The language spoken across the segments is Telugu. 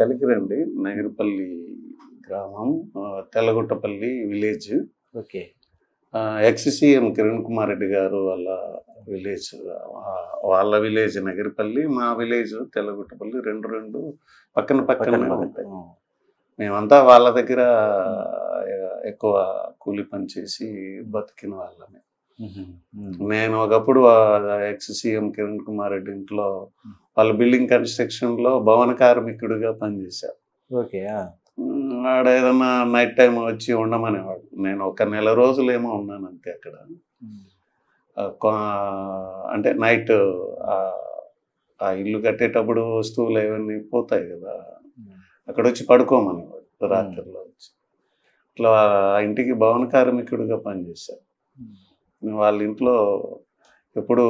కలికిరండి. నగిరిపల్లి గ్రామం. Tellaguttapalli village. Okay. Ex CM Kiran Kumar Reddy garu వాళ్ళ విలేజ్. వాళ్ళ విలేజ్ నగిరిపల్లి, మా విలేజ్ తెల్లగుట్టపల్లి. రెండు పక్కన పక్కనే ఉంటాయి. మేమంతా వాళ్ళ దగ్గర ఎక్కువ కూలి పని చేసి బతికిన వాళ్ళమే. నేను ఒకప్పుడు ఎక్స్ సీఎం కిరణ్ కుమార్ రెడ్డి ఇంట్లో వాళ్ళ బిల్డింగ్ కన్స్ట్రక్షన్ లో భవన కార్మికుడిగా పనిచేశాను. ఓకే. ఆడ ఏదన్నా నైట్ టైం వచ్చి ఉండమనేవాడు. నేను ఒక నెల రోజులేమో ఉన్నాను అంతే అక్కడ. అంటే నైట్ ఆ ఇల్లు కట్టేటప్పుడు వస్తువులు అవన్నీ పోతాయి కదా, అక్కడ వచ్చి పడుకోమనేవాడు రాత్రిలో వచ్చి. ఇట్లా ఆ ఇంటికి భవన కార్మికుడిగా పనిచేశాను. వాళ్ళ ఇంట్లో ఎప్పుడు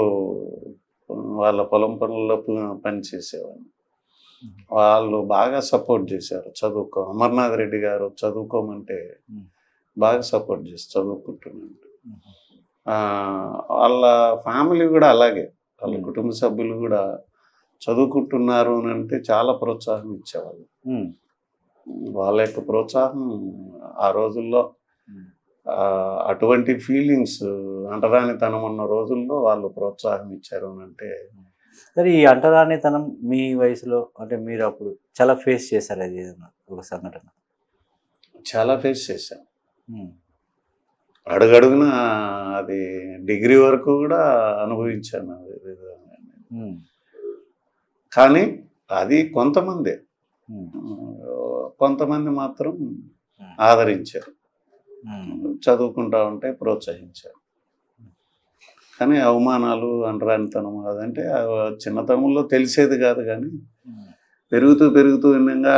వాళ్ళ పొలం పనుల్లో పనిచేసేవాడిని. వాళ్ళు బాగా సపోర్ట్ చేశారు. అమర్నాథ్ రెడ్డి గారు చదువుకోమంటే బాగా సపోర్ట్ చేసి చదువుకుంటున్నాను. వాళ్ళ ఫ్యామిలీ కూడా అలాగే, వాళ్ళ కుటుంబ సభ్యులు కూడా చదువుకుంటున్నారు అని అంటే చాలా ప్రోత్సాహం ఇచ్చేవాళ్ళు. వాళ్ళ యొక్క ప్రోత్సాహం ఆ రోజుల్లో అటువంటి ఫీలింగ్స్ అంటరానితనం ఉన్న రోజుల్లో వాళ్ళు ప్రోత్సాహం ఇచ్చారు అని అంటే. సరే, ఈ అంటరానితనం మీ వయసులో అంటే మీరు అప్పుడు చాలా ఫేస్ చేశారు, అది ఏదైనా ఒక సంఘటన? చాలా ఫేస్ చేశాను. అడుగడుగున అది డిగ్రీ వరకు కూడా అనుభవించాను. కానీ అది కొంతమంది మాత్రం ఆదరించారు, చదువుకుంటా ఉంటే ప్రోత్సహించారు. కానీ అవమానాలు, అంటరానితనం అదంటే చిన్నతనంలో తెలిసేది కాదు. కానీ పెరుగుతూ విధంగా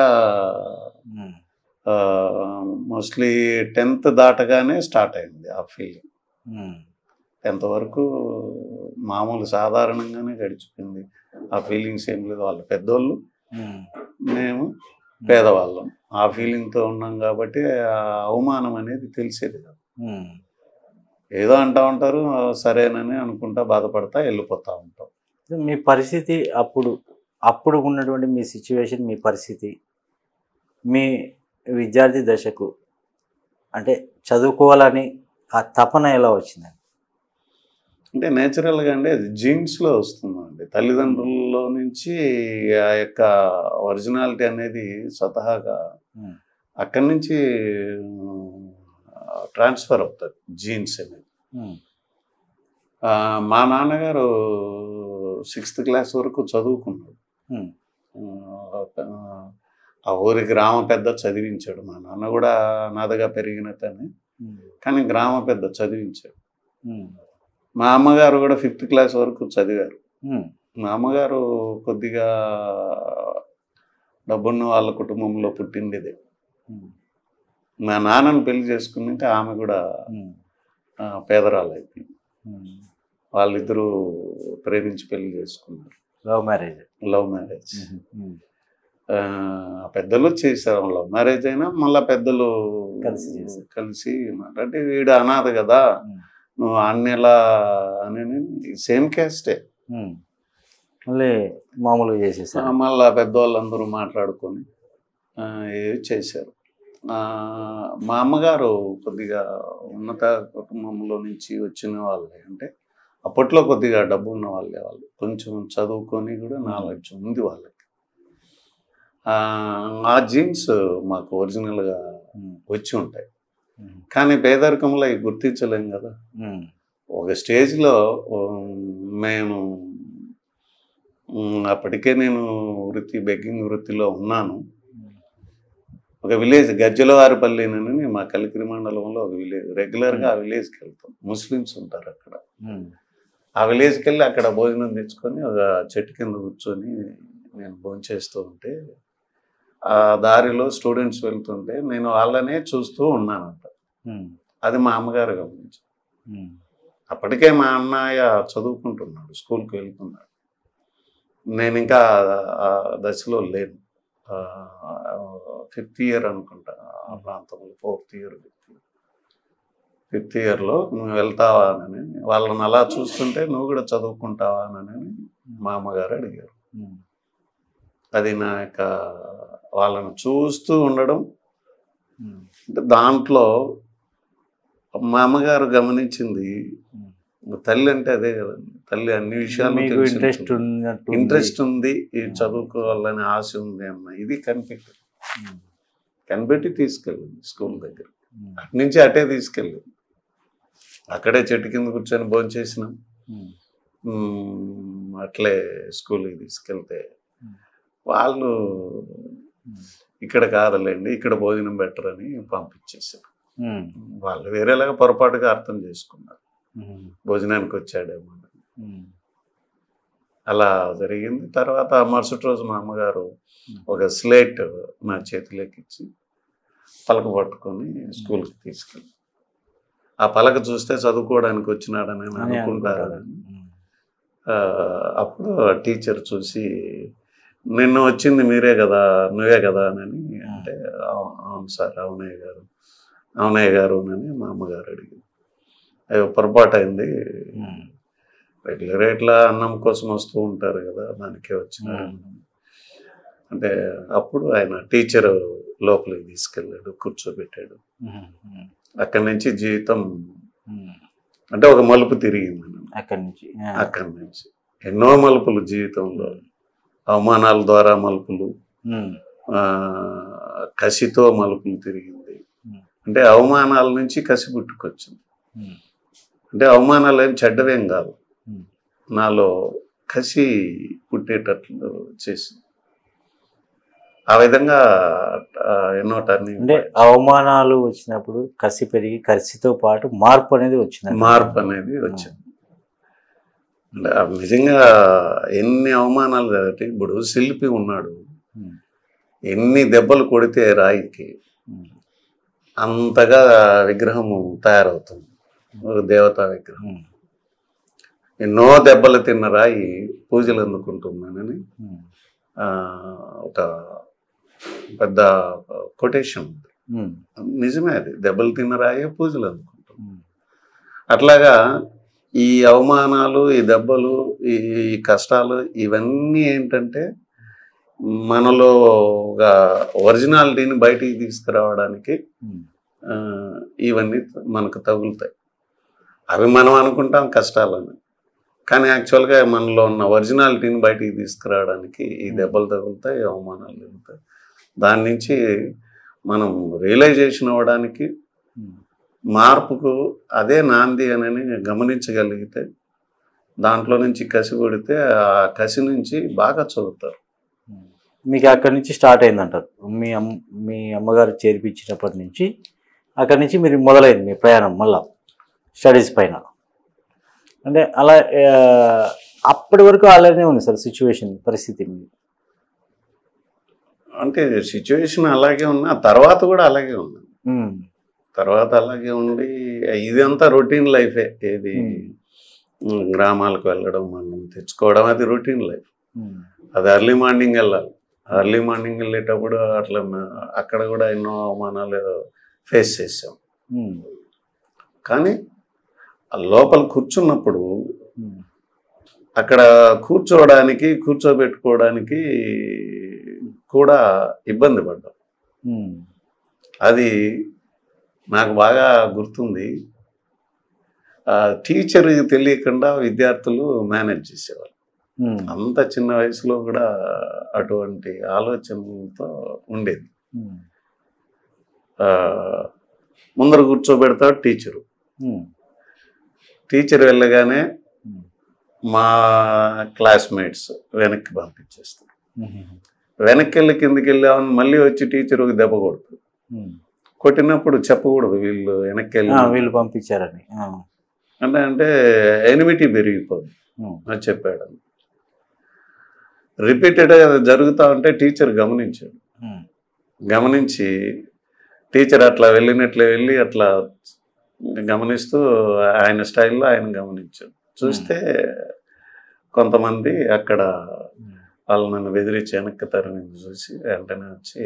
మోస్ట్లీ 10th దాటగానే స్టార్ట్ అయింది ఆ ఫీలింగ్. 10th వరకు మామూలు సాధారణంగానే గడిచిపోయింది. ఆ ఫీలింగ్స్ ఏం లేదు. వాళ్ళు పెద్దోళ్ళు, మేము పేదవాళ్ళం. ఆ ఫీలింగ్తో ఉన్నాం కాబట్టి ఆ అవమానం అనేది తెలిసేది కాదు. ఏదో అంటూ ఉంటారు, సరేనని అనుకుంటా బాధపడతా వెళ్ళిపోతూ ఉంటాం. మీ పరిస్థితి అప్పుడు ఉన్నటువంటి మీ సిచ్యువేషన్, మీ పరిస్థితి మీ విద్యార్థి దశకు అంటే చదువుకోవాలని ఆ తపన ఎలా వచ్చిందండి? అంటే నేచురల్గా అండి, అది జీన్స్లో వస్తుందండి. తల్లిదండ్రుల్లో నుంచి ఆ యొక్క ఒరిజినాలిటీ అనేది స్వతహాగా అక్కడి నుంచి ట్రాన్స్ఫర్ అవుతుంది జీన్స్ అనేది. మా నాన్నగారు 6th క్లాస్ వరకు చదువుకున్నాడు. ఆ ఊరి గ్రామ పెద్ద చదివించాడు. మా నాన్న కూడా అనాథగా పెరిగిన తనే, కానీ గ్రామ పెద్ద చదివించాడు. మా అమ్మగారు కూడా 5th క్లాస్ వరకు చదివారు. మా అమ్మగారు కొద్దిగా డబ్బున్న వాళ్ళ కుటుంబంలో పుట్టిండేదే. మా నాన్నను పెళ్లి చేసుకున్నాక ఆమె కూడా పేదరాలు అయిపోయింది. వాళ్ళిద్దరూ ప్రేమించి పెళ్లి చేసుకున్నారు. Love marriage. పెద్దలు చేశారు లవ్ మ్యారేజ్ అయినా, మళ్ళీ పెద్దలు కలిసి అంటే వీడు అనాథ కదా, నువ్వు అన్నెలా అని సేమ్ క్యాస్టే మళ్ళీ మామూలుగా చేసేసారు. మళ్ళీ పెద్దవాళ్ళందరూ మాట్లాడుకొని చేశారు. మా అమ్మగారు కొద్దిగా ఉన్నత కుటుంబంలో నుంచి వచ్చిన వాళ్ళే. అంటే అప్పట్లో కొద్దిగా డబ్బు ఉన్న వాళ్ళే. వాళ్ళు కొంచెం చదువుకొని కూడా నాలెడ్జ్ ఉంది వాళ్ళకి. ఆ జీన్స్ మాకు ఒరిజినల్గా వచ్చి ఉంటాయి. కానీ పేదరికంలో అవి గుర్తించలేం కదా. ఒక స్టేజ్లో మేము అప్పటికే నేను బెగ్గింగ్ వృత్తిలో ఉన్నాను. ఒక విలేజ్ గజ్జలవారిపల్లినని మా కలికిరి మండలంలో ఒక విలేజ్, రెగ్యులర్గా ఆ విలేజ్కి వెళ్తాం. ముస్లిమ్స్ ఉంటారు అక్కడ. ఆ విలేజ్కి వెళ్ళి అక్కడ భోజనం తెచ్చుకొని ఒక చెట్టు కింద కూర్చొని నేను భోజనం చేస్తూ ఉంటే ఆ దారిలో స్టూడెంట్స్ వెళ్తుంటే నేను వాళ్ళనే చూస్తూ ఉన్నానంట. అది మా అమ్మగారు గమనించారు. అప్పటికే మా అన్నయ్య చదువుకుంటున్నాడు, స్కూల్కి వెళ్తున్నాడు. నేను ఇంకా ఆ దశలో లేను. 5th ఇయర్ అనుకుంటా ఆ ప్రాంతంలో, 4th ఇయర్ 5th ఇయర్లో నువ్వు వెళ్తావా అని వాళ్ళని అలా చూస్తుంటే నువ్వు కూడా చదువుకుంటావా అని మా అమ్మగారు అడిగారు. అది నా యొక్క వాళ్ళని చూస్తూ ఉండడం. అంటే దాంట్లో మా అమ్మగారు గమనించింది, తల్లి అంటే అదే కదండి. తల్లి అన్ని విషయాలు మీకు ఇంట్రెస్ట్ ఉన్నట్టు ఇంట్రెస్ట్ ఉంది, ఇది చదువుకోవాలని ఆశ ఉంది అన్న ఇది కనిపెట్టి తీసుకెళ్ళింది స్కూల్ దగ్గర. అటు నుంచి అటే తీసుకెళ్ళింది. అక్కడే చెట్టు కింద కూర్చొని భోంచేసినాం. అట్లే స్కూల్కి తీసుకెళ్తే వాళ్ళు ఇక్కడ కాదులేండి, ఇక్కడ భోజనం బెటర్ అని పంపించేశారు. వాళ్ళు వేరేలాగా పొరపాటుగా అర్థం చేసుకున్నారు, భోజనానికి వచ్చాడేమో. అలా జరిగింది. తర్వాత మరుసటి రోజు మా అమ్మగారు ఒక స్లేట్ నా చేతిలోకి ఇచ్చి పలక పట్టుకొని స్కూల్కి తీసుకెళ్ళి, ఆ పలక చూస్తే చదువుకోవడానికి వచ్చినాడని అనుకుంటారని. అప్పుడు టీచర్ చూసి, నిన్ను వచ్చింది మీరే కదా, నువ్వే కదా అని అంటే, అవును సార్, అవునయ్య గారు అని మా అమ్మగారు అడిగింది. అయ్యో పొరపాటు అయింది, రెగ్యులర్ ఇట్లా అన్నం కోసం వస్తూ ఉంటారు కదా, దానికే వచ్చినారు అంటే. అప్పుడు ఆయన టీచర్ లోపలికి తీసుకెళ్ళాడు, కూర్చోబెట్టాడు. అక్కడి నుంచి జీవితం అంటే ఒక మలుపు తిరిగింది. అక్కడి నుంచి ఎన్నో మలుపులు జీవితంలో, అవమానాల ద్వారా మలుపులు, కసితో మలుపులు తిరిగింది. అంటే అవమానాల నుంచి కసి పుట్టుకొచ్చింది. అంటే అవమానాలు ఏం చెడ్డవేం కాదు, నాలో కసి పుట్టేటట్లు చేసింది. ఆ విధంగా ఎన్నో టర్నింగ్. అంటే అవమానాలు వచ్చినప్పుడు కసి పెరిగి, కసితో పాటు మార్పు అనేది వచ్చింది. అంటే నిజంగా ఎన్ని అవమానాలు కాబట్టి, ఇప్పుడు శిల్పి ఉన్నాడు, ఎన్ని దెబ్బలు కొడితే రాయికి అంతగా విగ్రహము తయారవుతుంది, దేవతా విగ్రహం. ఎన్నో దెబ్బలు తిన్న రాయి పూజలు అందుకుంటుందని ఒక పెద్ద కొటేషన్ ఉంది. నిజమే, అది దెబ్బలు తిన్న రాయే పూజలు అందుకుంటుంది. అట్లాగా ఈ అవమానాలు, ఈ దెబ్బలు, ఈ కష్టాలు ఇవన్నీ ఏంటంటే మనలో ఒక ఒరిజినాలిటీని బయటికి తీసుకురావడానికి ఇవన్నీ మనకు తగులుతాయి. అవి మనం అనుకుంటాం కష్టాలని, కానీ యాక్చువల్గా మనలో ఉన్న ఒరిజినాలిటీని బయటికి తీసుకురావడానికి ఈ దెబ్బలు తగులుతాయి, అవమానాలు తగులుతాయి. దాని నుంచి మనం రియలైజేషన్ అవ్వడానికి, మార్పుకు అదే నాంది అని గమనించగలిగితే, దాంట్లో నుంచి కసి కొడితే ఆ కసి నుంచి బాగా చదువుతారు. మీకు అక్కడి నుంచి స్టార్ట్ అయిందంటారు. మీ అమ్మగారు చేర్పించినప్పటి నుంచి అక్కడి నుంచి మీరు మొదలైంది మీ ప్రయాణం మళ్ళా స్టడీస్ పైన. అంటే అలా అప్పటి వరకు అలానే ఉంది సార్ పరిస్థితి? అంటే సిచ్యువేషన్ అలాగే ఉన్నా, తర్వాత కూడా అలాగే ఉంది. తర్వాత అలాగే ఉండి ఇదంతా రొటీన్ లైఫే. ఏది గ్రామాలకు వెళ్ళడం, మనం తెచ్చుకోవడం, అది రొటీన్ లైఫ్. అది ఎర్లీ మార్నింగ్ వెళ్ళాలి. ఎర్లీ మార్నింగ్ వెళ్ళేటప్పుడు అట్లా అక్కడ కూడా ఎన్నో అవమానాలు ఫేస్ చేసాం. కానీ లోపల కూర్చున్నప్పుడు అక్కడ కూర్చోబెట్టుకోవడానికి కూడా ఇబ్బంది పడ్డాం. అది నాకు బాగా గుర్తుంది. టీచర్ తెలియకుండా విద్యార్థులు మేనేజ్ చేసేవాళ్ళు. అంత చిన్న వయసులో కూడా అటువంటి ఆలోచనలతో ఉండేది. ముందర కూర్చోబెడతాడు టీచర్ వెళ్ళగానే మా క్లాస్మేట్స్ వెనక్కి పంపించేస్తారు. వెనక్కి వెళ్ళి కిందికి వెళ్ళామని మళ్ళీ వచ్చి టీచర్ ఒక దెబ్బ కొడుతుంది. కొట్టినప్పుడు చెప్పకూడదు వీళ్ళు వెనక్కి వెళ్ళి వీళ్ళు పంపించారని. అంటే ఎనిమిటీ పెరిగిపోతుంది అని చెప్పాడు. రిపీటెడ్గా జరుగుతూ ఉంటే టీచర్ గమనించి టీచర్ అట్లా వెళ్ళి అట్లా గమనిస్తూ ఆయన స్టైల్లో ఆయన గమనించాడు. చూస్తే కొంతమంది అక్కడ వాళ్ళు నన్ను బెదిరించి వెనక్కి తరిమింది చూసి వెంటనే వచ్చి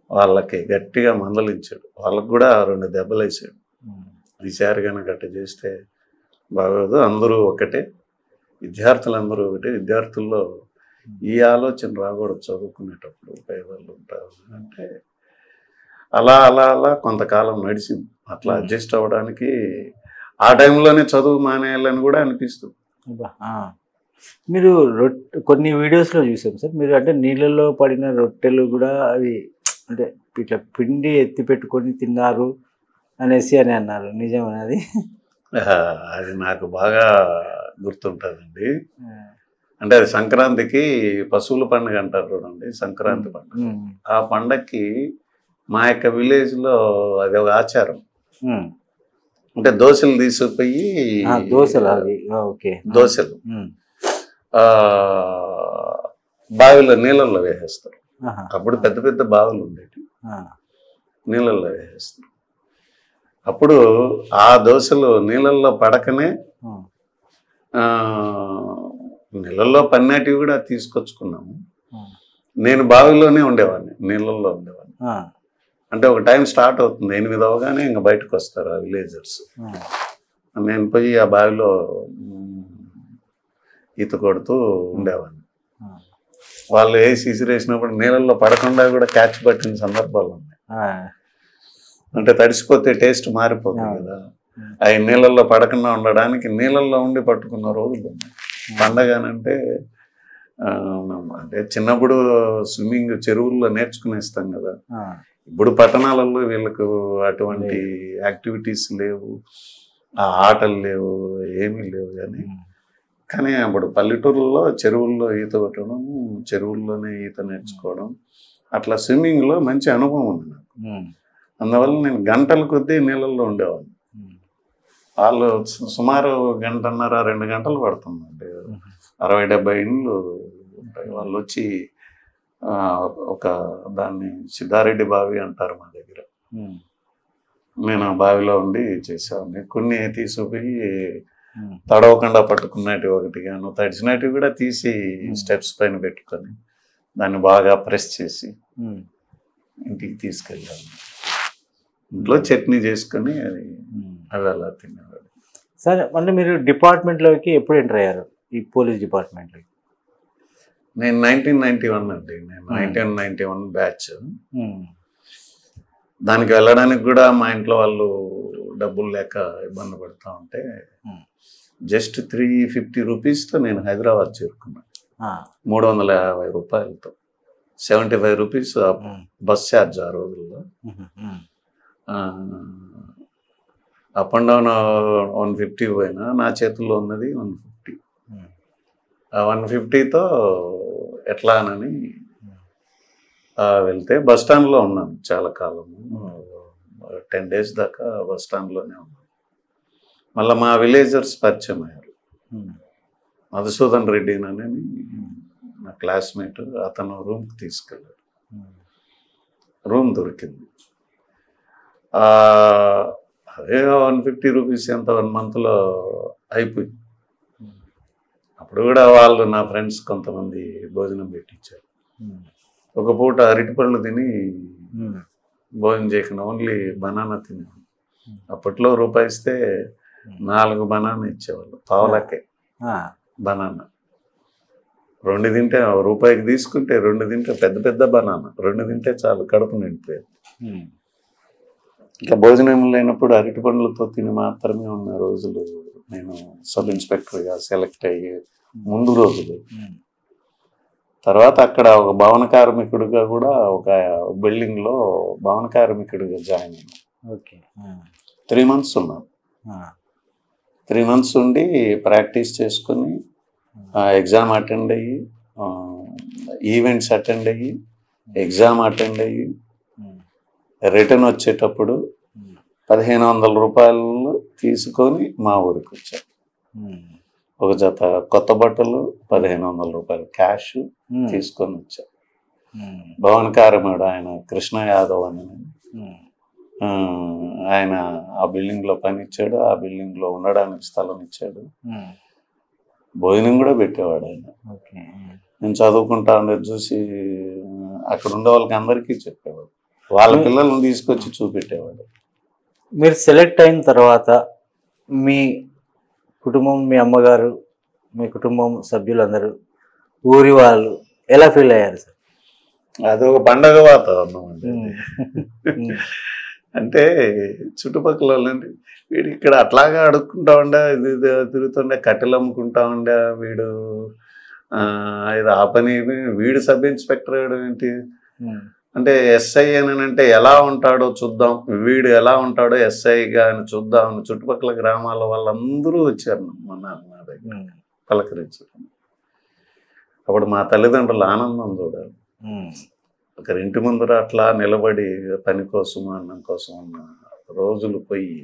వాళ్ళకి గట్టిగా మందలించాడు. వాళ్ళకు కూడా 2 దెబ్బలు వేసాడు. ఈసారి కనుక గట్ట చేస్తే బాగోదు, అందరూ ఒకటే, విద్యార్థులందరూ ఒకటే, విద్యార్థుల్లో ఈ ఆలోచన రాకూడదు చదువుకునేటప్పుడు పేదలు ఉంటారు అంటే అలా అలా అలా కొంతకాలం నడిచింది. అట్లా అడ్జస్ట్ అవ్వడానికి ఆ టైంలోనే చదువు మానేయాలని కూడా అనిపిస్తుంది. మీరు కొన్ని వీడియోస్లో చూసాం సార్, మీరు అంటే నీళ్ళల్లో పడిన రొట్టెలు కూడా అవి అంటే ఇట్లా పిండి ఎత్తి పెట్టుకొని తిన్నారు అనేసి అని అన్నారు, నిజమనేది? అది నాకు బాగా గుర్తుంటుందండి. అంటే అది సంక్రాంతికి పశువుల పండుగ అంటారు చూడండి, సంక్రాంతి పండుగ. ఆ పండగకి మా యొక్క విలేజ్లో అది ఒక ఆచారం. అంటే దోశలు తీసుకుపోయి దోశలు బావిలో నీళ్ళల్లో వేసేస్తారు. అప్పుడు పెద్ద పెద్ద బావులు ఉండేవి, నీళ్ళల్లో వేసేస్తారు. అప్పుడు ఆ దోశలు నీళ్ళల్లో పడకనే నీళ్ళల్లో పన్నటివి కూడా తీసుకొచ్చుకున్నాము. నేను బావిలోనే ఉండేవాడిని, నీళ్ళల్లో ఉండేవాడిని. అంటే ఒక టైం స్టార్ట్ అవుతుంది, 8 అవగానే ఇంకా బయటకు వస్తారు ఆ విలేజర్స్. నేను పోయి ఆ బావిలో ఈత కొడుతూ ఉండేవాడిని. వాళ్ళు వేసి ఇసిరేసినప్పుడు నీళ్ళల్లో పడకుండా కూడా క్యాచ్ పట్టిన సందర్భాలు ఉన్నాయి. అంటే తడిసిపోతే టేస్ట్ మారిపోతుంది కదా, అవి నీళ్ళల్లో పడకుండా ఉండడానికి నీళ్ళల్లో ఉండి పట్టుకున్న రోజులు ఉన్నాయి. పండగనంటే అంటే చిన్నప్పుడు స్విమ్మింగ్ చెరువుల్లో నేర్చుకునేస్తాం కదా. ఇప్పుడు పట్టణాలలో వీళ్ళకు అటువంటి యాక్టివిటీస్ లేవు, ఆ ఆటలు లేవు, ఏమీ లేవు. కానీ అప్పుడు పల్లెటూరులో చెరువుల్లో ఈత కొట్టడం, చెరువుల్లోనే ఈత నేర్చుకోవడం, అట్లా స్విమ్మింగ్లో మంచి అనుభవం ఉంది నాకు. అందువల్ల నేను గంటల కొద్దీ నీళ్ళల్లో ఉండేవాడిని. వాళ్ళు సుమారు 1.5 2 గంటలు పడుతుందండి. 60-70 ఇండ్లు ఉంటాయి. వాళ్ళు వచ్చి ఒక దాన్ని సిద్ధారెడ్డి బావి అంటారు మా దగ్గర. నేను ఆ బావిలో ఉండి చేసేవాడిని. కొన్ని తీసుకుపోయి తడవకుండా పట్టుకున్నట్టు ఒకటి గాను, తడిచినట్టు కూడా తీసి స్టెప్స్ పైన పెట్టుకొని దాన్ని బాగా ప్రెస్ చేసి ఇంటికి తీసుకెళ్ళాను. ఇంట్లో చట్నీ చేసుకొని అవి అలా తినేవాడు. సరే, అంటే మీరు డిపార్ట్మెంట్లోకి ఎప్పుడు ఎంటర్ అయ్యారు, ఈ పోలీస్ డిపార్ట్మెంట్లోకి? నేను 1991 అండి. నేను 1991 బ్యాచ్. దానికి వెళ్ళడానికి కూడా మా ఇంట్లో వాళ్ళు డబ్బులు లేక ఇబ్బంది పడుతూ ఉంటే జస్ట్ 350 రూపీస్తో నేను హైదరాబాద్ చేరుకున్నాను. 350 రూపాయలతో, 75 రూపీస్ బస్ ఛార్జ్ ఆ రోజుల్లో. అప్ అండ్ డౌన్ 150 పోయినా నా చేతుల్లో ఉన్నది 150. ఆ 150తో ఎట్లా అని వెళ్తే బస్ స్టాండ్లో ఉన్నాను చాలా కాలము, 10 days దాకా బస్ స్టాండ్లోనే ఉన్నాను. మళ్ళీ మా విలేజర్స్ పరిచయం అయ్యారు. మధుసూదన్ రెడ్డి అని నా క్లాస్మేట్, అతను రూమ్కి తీసుకెళ్ళాడు. రూమ్ దొరికింది. అదే 150 రూపీస్ ఎంత 1 monthలో అయిపోయింది. అప్పుడు కూడా వాళ్ళు నా ఫ్రెండ్స్ కొంతమంది భోజనం పెట్టించారు. ఒక పూట అరటిపళ్ళు తిని భోజనం చేయకుండా ఓన్లీ బనానా తినేవాళ్ళు. అప్పట్లో రూపాయి ఇస్తే 4 బనానా ఇచ్చేవాళ్ళు, పావులకే బనానా. 2 తింటే, రూపాయికి తీసుకుంటే 2 తింటే, పెద్ద పెద్ద బనానా 2 తింటే చాలు, కడుపు నిండిపోయేది. ఇంకా భోజనం లేనప్పుడు అరటి పండ్లతో తిని మాత్రమే ఉన్న రోజులు. నేను సబ్ ఇన్స్పెక్టర్గా సెలెక్ట్ అయ్యి ముందు రోజులు. తర్వాత అక్కడ ఒక భవన కార్మికుడిగా కూడా ఒక బిల్డింగ్లో భవన కార్మికుడిగా జాయిన్ అయ్యాను. 3 months ఉన్నాను. 3 months ఉండి ప్రాక్టీస్ చేసుకొని ఎగ్జామ్ అటెండ్ అయ్యి, ఈవెంట్స్ అటెండ్ అయ్యి, ఎగ్జామ్ అటెండ్ అయ్యి, రిటర్న్ వచ్చేటప్పుడు 1500 రూపాయలు తీసుకొని మా ఊరికి వచ్చాను. ఒక జత కొత్త బట్టలు, 1500 రూపాయలు క్యాష్ తీసుకొని వచ్చాను. భవన కార్మికుడు ఆయన కృష్ణ యాదవ్ అని, ఆయన ఆ బిల్డింగ్లో పని ఇచ్చాడు, ఆ బిల్డింగ్లో ఉండడానికి స్థలం ఇచ్చాడు, భోజనం కూడా పెట్టేవాడు ఆయన. నేను చదువుకుంటా ఉండేది చూసి అక్కడ ఉండే వాళ్ళకి అందరికీ చెప్పేవాడు, వాళ్ళ పిల్లల్ని తీసుకొచ్చి చూపెట్టేవాడు. మీరు సెలెక్ట్ అయిన తర్వాత మీ కుటుంబం, మీ అమ్మగారు, మీ కుటుంబం సభ్యులందరూ ఊరి వాళ్ళు ఎలా ఫీల్ అయ్యారు సార్? అదొక పండగ వాతావరణం అండి. అంటే చుట్టుపక్కల వాళ్ళండి వీడు ఇక్కడ అట్లాగా అడుక్కుంటా ఉండే, ఇది తిరుగుతుండే, కట్టెలు అమ్ముకుంటా ఉండే, వీడు ఇది ఆ పని వీడు సబ్ ఇన్స్పెక్టర్ ఏంటి అంటే ఎస్ఐ అని అంటే ఎలా ఉంటాడో చూద్దాం, వీడు ఎలా ఉంటాడో ఎస్ఐగా అని చూద్దాం అని చుట్టుపక్కల గ్రామాల వాళ్ళందరూ వచ్చారు మా దగ్గర పలకరించడం. అప్పుడు మా తల్లిదండ్రులు ఆనందం చూడాలి. ఒకరింటి ముందర అట్లా నిలబడి పని కోసం అన్నం కోసం ఉన్న రోజులు పోయి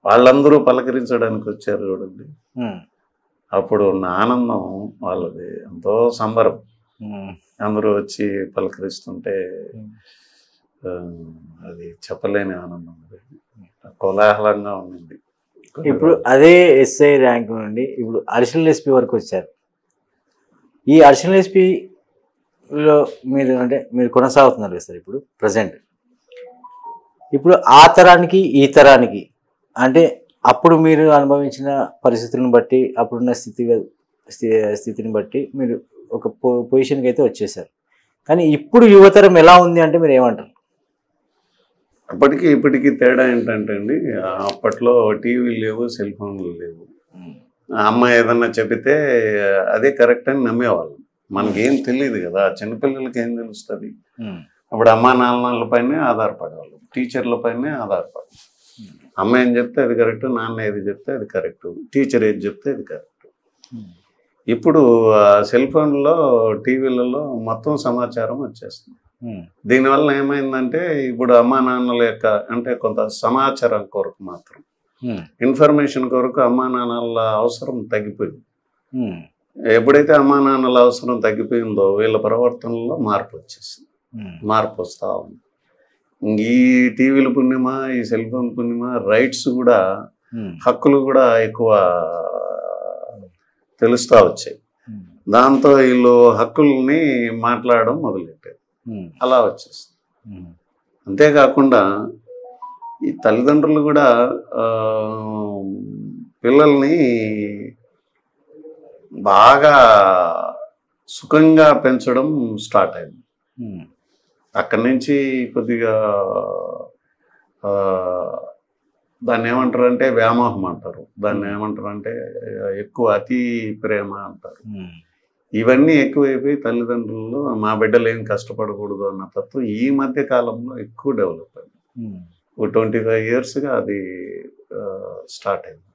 వాళ్ళందరూ పలకరించడానికి వచ్చారు చూడండి. అప్పుడు ఉన్న ఆనందం వాళ్ళది ఎంతో సంబరం. అందరూ వచ్చి పలకరిస్తుంటే అది చెప్పలేని ఆనందం, కోలాహలంగా ఉండింది. ఇప్పుడు అదే ఎస్ఐ ర్యాంక్ నుండి ఇప్పుడు అడిషనల్ ఎస్పీ వరకు వచ్చారు. ఈ అడిషనల్ ఎస్పీలో మీరు కొనసాగుతున్నారు కదా సార్ ఇప్పుడు ప్రజెంట్. ఇప్పుడు ఆ తరానికి ఈ తరానికి అంటే అప్పుడు మీరు అనుభవించిన పరిస్థితులను బట్టి, అప్పుడున్న స్థితిని బట్టి మీరు ఒక పొజిషన్కి అయితే వచ్చేసారు. కానీ ఇప్పుడు యువతరం ఎలా ఉంది అంటే మీరు ఏమంటారు? అప్పటికి ఇప్పటికీ తేడా ఏంటంటే అండి, అప్పట్లో టీవీలు లేవు, సెల్ ఫోన్లు లేవు. అమ్మ ఏదన్నా చెబితే అదే కరెక్ట్ అని నమ్మేవాళ్ళం. మనకేం తెలియదు కదా, చిన్నపిల్లలకి ఏం తెలుస్తుంది. అప్పుడు అమ్మా నాన్నల పైనే ఆధారపడేవాళ్ళం, టీచర్ల పైనే ఆధారపడాలి. అమ్మ ఏం చెప్తే అది కరెక్ట్, నాన్న ఏది చెప్తే అది కరెక్ట్, టీచర్ ఏది చెప్తే అది కరెక్ట్. ఇప్పుడు సెల్ ఫోన్లో టీవీలలో మొత్తం సమాచారం వచ్చేస్తుంది. దీనివల్ల ఏమైందంటే ఇప్పుడు అమ్మా నాన్నల యొక్క అంటే కొంత సమాచారం కొరకు మాత్రం, ఇన్ఫర్మేషన్ కొరకు అమ్మా నాన్నల అవసరం తగ్గిపోయింది. ఎప్పుడైతే అమ్మా నాన్నల అవసరం తగ్గిపోయిందో వీళ్ళ ప్రవర్తనలో మార్పు వచ్చేసింది, మార్పు వస్తూ ఉంది. ఈ టీవీల పుణ్యమా, ఈ సెల్ ఫోన్ పుణ్యమా రైట్స్ కూడా, హక్కులు కూడా ఎక్కువ తెలుస్తూ వచ్చాయి. దాంతో వీళ్ళు హక్కుల్ని మాట్లాడడం మొదలెట్టారు, అలా వచ్చేస్తుంది. అంతేకాకుండా ఈ తల్లిదండ్రులు కూడా పిల్లల్ని బాగా సుఖంగా పెంచడం స్టార్ట్ అయింది. అక్కడి నుంచి కొద్దిగా దాన్ని ఏమంటారు అంటే వ్యామోహం అంటారు, దాన్ని ఏమంటారు అంటే ఎక్కువ అతి ప్రేమ అంటారు. ఇవన్నీ ఎక్కువైపోయి తల్లిదండ్రులు మా బిడ్డలు ఏం కష్టపడకూడదు అన్న తత్వం ఈ మధ్య కాలంలో ఎక్కువ డెవలప్ అయింది. 25 yearsగా అది స్టార్ట్ అయింది.